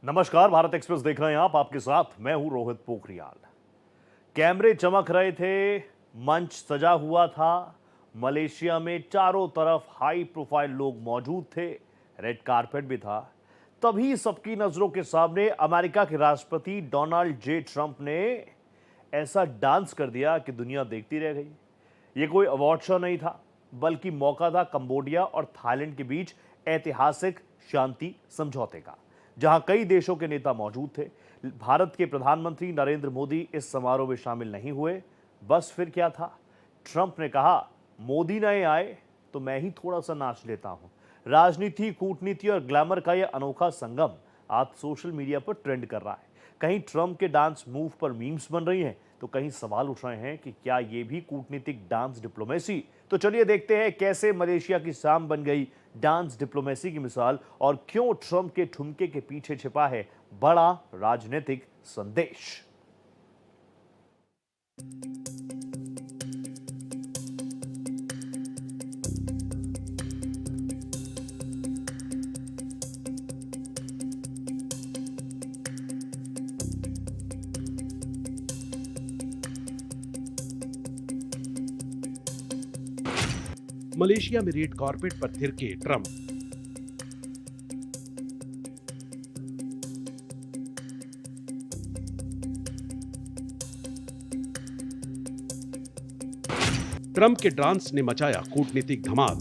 नमस्कार, भारत एक्सप्रेस देख रहे हैं आप। आपके साथ मैं हूं रोहित पोखरियाल। कैमरे चमक रहे थे, मंच सजा हुआ था। मलेशिया में चारों तरफ हाई प्रोफाइल लोग मौजूद थे, रेड कारपेट भी था। तभी सबकी नजरों के सामने अमेरिका के राष्ट्रपति डोनाल्ड जे ट्रंप ने ऐसा डांस कर दिया कि दुनिया देखती रह गई। ये कोई अवार्ड शो नहीं था, बल्कि मौका था कंबोडिया और थाईलैंड के बीच ऐतिहासिक शांति समझौते का, जहां कई देशों के नेता मौजूद थे। भारत के प्रधानमंत्री नरेंद्र मोदी इस समारोह में शामिल नहीं हुए। बस फिर क्या था, ट्रंप ने कहा मोदी नहीं आए तो मैं ही थोड़ा सा नाच लेता हूं। राजनीति, कूटनीति और ग्लैमर का यह अनोखा संगम आज सोशल मीडिया पर ट्रेंड कर रहा है। कहीं ट्रंप के डांस मूव पर मीम्स बन रही हैं, तो कहीं सवाल उठ रहे हैं कि क्या ये भी कूटनीतिक डांस डिप्लोमेसी। तो चलिए देखते हैं कैसे मलेशिया की शाम बन गई डांस डिप्लोमेसी की मिसाल, और क्यों ट्रंप के ठुमके के पीछे छिपा है बड़ा राजनीतिक संदेश। मलेशिया में रेड कारपेट पर थिरके ट्रंप। ट्रंप के डांस ने मचाया कूटनीतिक धमाल।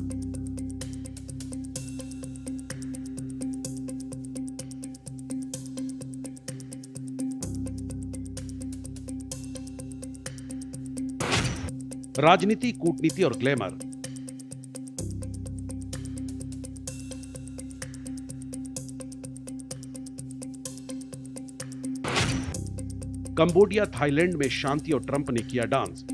राजनीति, कूटनीति और ग्लैमर। कंबोडिया, थाईलैंड में शांति और ट्रंप ने किया डांस।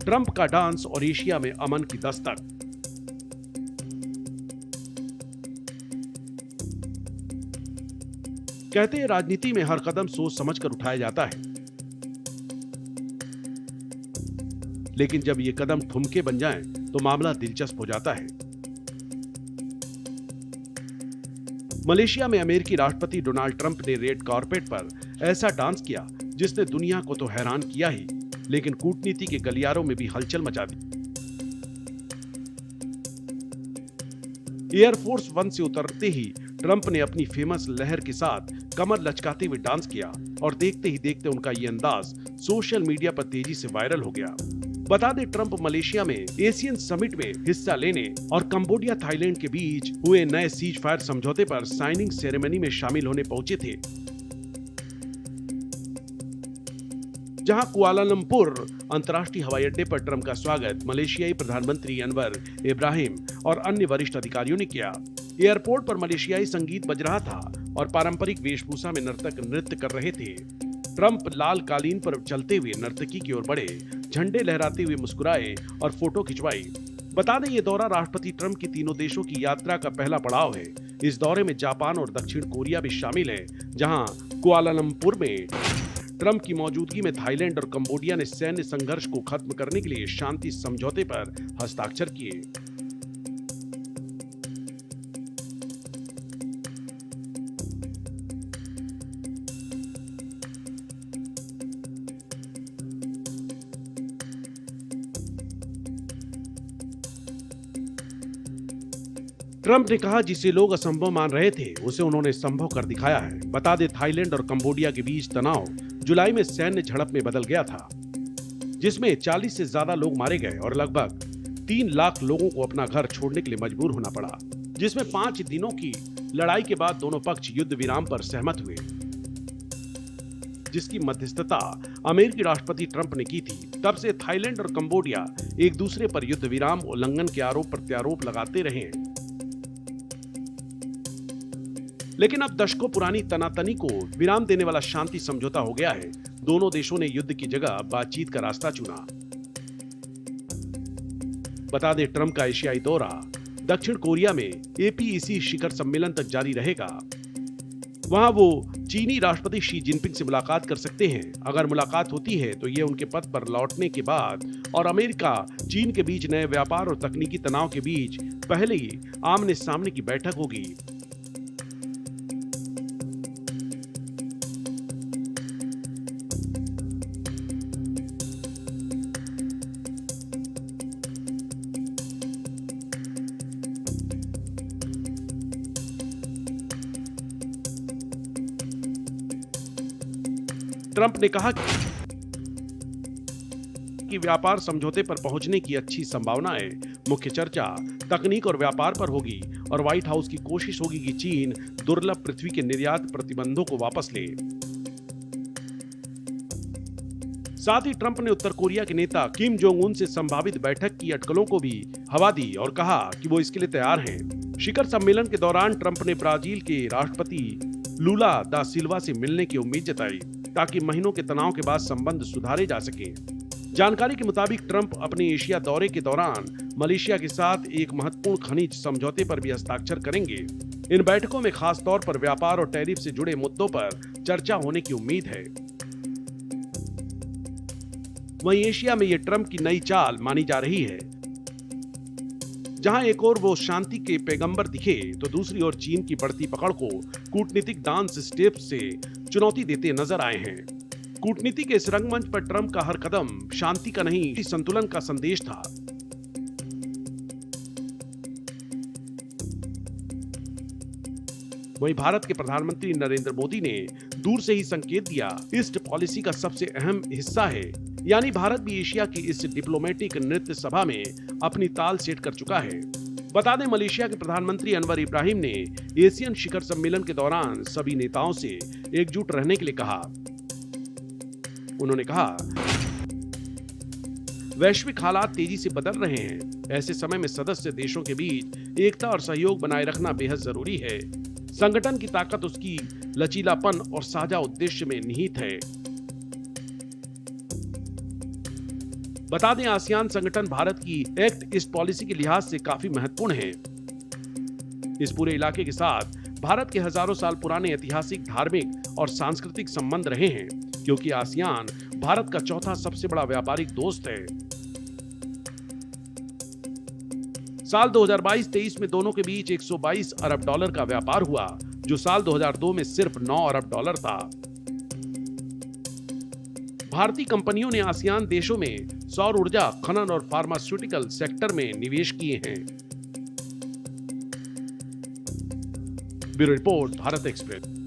ट्रंप का डांस और एशिया में अमन की दस्तक। कहते हैं राजनीति में हर कदम सोच समझकर उठाया जाता है, लेकिन जब ये कदम ठुमके बन जाएं, तो मामला दिलचस्प हो जाता है। मलेशिया में अमेरिकी राष्ट्रपति डोनाल्ड ट्रंप ने रेड कारपेट पर ऐसा डांस किया जिसने दुनिया को तो हैरान किया ही, लेकिन कूटनीति के गलियारों में भी हलचल मचा दी। एयरफोर्स वन से उतरते ही ट्रंप ने अपनी फेमस लहर के साथ कमर लचकाते हुए डांस किया, और देखते ही देखते उनका ये अंदाज सोशल मीडिया पर तेजी से वायरल हो गया। बता दें, ट्रंप मलेशिया में एशियन समिट में हिस्सा लेने और कंबोडिया, थाईलैंड के बीच हुए नए सीज फायर समझौते पर साइनिंग सेरेमनी में शामिल होने पहुंचे थे, जहां कुआलालंपुर अंतर्राष्ट्रीय हवाई अड्डे पर ट्रंप का स्वागत मलेशियाई प्रधानमंत्री अनवर इब्राहिम और अन्य वरिष्ठ अधिकारियों ने किया। एयरपोर्ट पर मलेशियाई संगीत बज रहा था और पारंपरिक वेशभूषा में नर्तक नृत्य कर रहे थे। ट्रंप लाल कालीन पर चलते हुए नर्तकी की ओर बढ़े, झंडे लहराते हुए मुस्कुराए और फोटो खिंचवाई। बता दें, ये दौरा राष्ट्रपति ट्रंप की तीनों देशों की यात्रा का पहला पड़ाव है। इस दौरे में जापान और दक्षिण कोरिया भी शामिल है, जहां कुआलालंपुर में ट्रंप की मौजूदगी में थाईलैंड और कंबोडिया ने सैन्य संघर्ष को खत्म करने के लिए शांति समझौते पर हस्ताक्षर किए। ट्रंप ने कहा जिसे लोग असंभव मान रहे थे, उसे उन्होंने संभव कर दिखाया है। बता दें, थाईलैंड और कंबोडिया के बीच तनाव जुलाई में सैन्य झड़प में बदल गया था, जिसमें 40 से ज्यादा लोग मारे गए और लगभग 3 लाख लोगों को अपना घर छोड़ने के लिए मजबूर होना पड़ा, जिसमें 5 दिनों की लड़ाई के बाद दोनों पक्ष युद्ध विराम पर सहमत हुए, जिसकी मध्यस्थता अमेरिकी राष्ट्रपति ट्रंप ने की थी। तब से थाईलैंड और कंबोडिया एक दूसरे पर युद्ध विराम उल्लंघन के आरोप प्रत्यारोप लगाते रहे हैं। लेकिन अब दशकों पुरानी तनातनी को विराम देने वाला शांति समझौता हो गया है। दोनों देशों ने युद्ध की जगह बातचीत का रास्ता चुना। बता दें, ट्रंप का एशियाई दौरा दक्षिण कोरिया में एपीईसी शिखर सम्मेलन तक जारी रहेगा। वहां वो चीनी राष्ट्रपति शी जिनपिंग से मुलाकात कर सकते हैं। अगर मुलाकात होती है तो ये उनके पद पर लौटने के बाद और अमेरिका चीन के बीच नए व्यापार और तकनीकी तनाव के बीच पहले ही आमने सामने की बैठक होगी। ट्रंप ने कहा कि व्यापार समझौते पर पहुंचने की अच्छी संभावना है। मुख्य चर्चा तकनीक और व्यापार पर होगी और व्हाइट हाउस की कोशिश होगी कि चीन दुर्लभ पृथ्वी के निर्यात प्रतिबंधों को वापस ले। साथ ही ट्रंप ने उत्तर कोरिया के नेता किम जोंग उन से संभावित बैठक की अटकलों को भी हवा दी और कहा कि वो इसके लिए तैयार हैं। शिखर सम्मेलन के दौरान ट्रंप ने ब्राजील के राष्ट्रपति लूला दा सिल्वा से मिलने की उम्मीद जताई ताकि महीनों के तनाव के बाद संबंध सुधारे जा सके। जानकारी के मुताबिक ट्रंप अपने एशिया दौरे के दौरान मलेशिया के साथ एक महत्वपूर्ण खनिज समझौते पर भी हस्ताक्षर करेंगे। इन बैठकों में खास तौर पर व्यापार और टैरिफ से जुड़े मुद्दों पर चर्चा होने की उम्मीद है। वहीं एशिया में ये ट्रंप की नई चाल मानी जा रही है। जहां एक ओर वो शांति के पैगंबर दिखे तो दूसरी ओर चीन की बढ़ती पकड़ को कूटनीतिक डांस स्टेप से चुनौती देते नजर आए हैं। कूटनीति के इस रंगमंच पर ट्रंप का हर कदम शांति का नहीं, संतुलन का संदेश था। वहीं भारत के प्रधानमंत्री नरेंद्र मोदी ने दूर से ही संकेत दिया, ईस्ट पॉलिसी का सबसे अहम हिस्सा है, यानी भारत भी एशिया की इस डिप्लोमेटिक नृत्य सभा में अपनी ताल सेट कर चुका है। बता दें, मलेशिया के प्रधानमंत्री अनवर इब्राहिम ने एशियन शिखर सम्मेलन के दौरान सभी नेताओं से एकजुट रहने के लिए कहा। उन्होंने कहा, वैश्विक हालात तेजी से बदल रहे हैं। ऐसे समय में सदस्य देशों के बीच एकता और सहयोग बनाए रखना बेहद जरूरी है। संगठन की ताकत उसकी लचीलापन और साझा उद्देश्य में निहित है। बता दें, आसियान संगठन भारत की एक्ट ईस्ट पॉलिसी के लिहाज से काफी महत्वपूर्ण है। इस पूरे इलाके के साथ भारत के हजारों साल पुराने ऐतिहासिक, धार्मिक और सांस्कृतिक संबंध रहे हैं, क्योंकि आसियान भारत का चौथा सबसे बड़ा व्यापारिक दोस्त है। साल 2022-23 में दोनों के बीच 122 अरब डॉलर का व्यापार हुआ, जो साल 2002 में सिर्फ 9 अरब डॉलर था। भारतीय कंपनियों ने आसियान देशों में सौर ऊर्जा, खनन और फार्मास्यूटिकल सेक्टर में निवेश किए हैं। Bureau report, Bharat express.